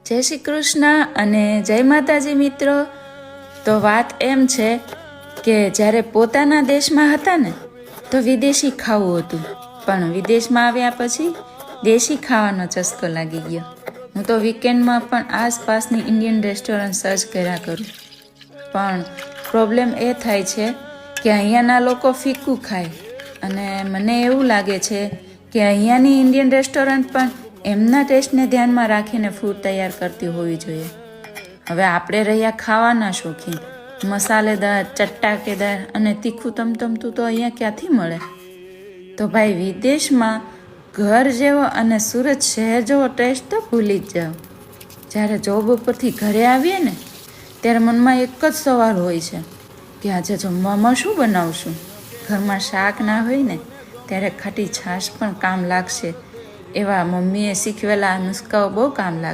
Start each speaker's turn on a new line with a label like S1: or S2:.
S1: જય શ્રી કૃષ્ણ અને જય માતાજી મિત્રો. તો વાત એમ છે કે જ્યારે પોતાના દેશમાં હતા ને તો વિદેશી ખાવું હતું, પણ વિદેશમાં આવ્યા પછી દેશી ખાવાનો ચસ્કો લાગી ગયો. હું તો વીકેન્ડમાં પણ આસપાસની ઇન્ડિયન રેસ્ટોરન્ટ સર્ચ કર્યા કરું, પણ પ્રોબ્લેમ એ થાય છે કે અહીંયાના લોકો ફીકું ખાય અને મને એવું લાગે છે કે અહીંયાની ઇન્ડિયન રેસ્ટોરન્ટ પણ એમના ટેસ્ટને ધ્યાનમાં રાખીને ફૂડ તૈયાર કરતી હોવી જોઈએ. હવે આપણે રહ્યા ખાવાના શોખીન, મસાલેદાર, ચટાકેદાર અને તીખું તમતમતું તો અહીંયા ક્યાંથી મળે? તો ભાઈ વિદેશમાં ઘર જેવો અને સુરત શહેર જેવો ટેસ્ટ તો ભૂલી જ જાઓ. જ્યારે જોબ ઉપરથી ઘરે આવીએ ને ત્યારે મનમાં એક જ સવાલ હોય છે કે આજે જમવામાં શું બનાવશું? ઘરમાં શાક ના હોય ને ત્યારે ખાટી છાશ પણ કામ લાગશે. એવા મમ્મીએ શીખવેલા નુસ્ખાઓ બહુ કામ લાગે.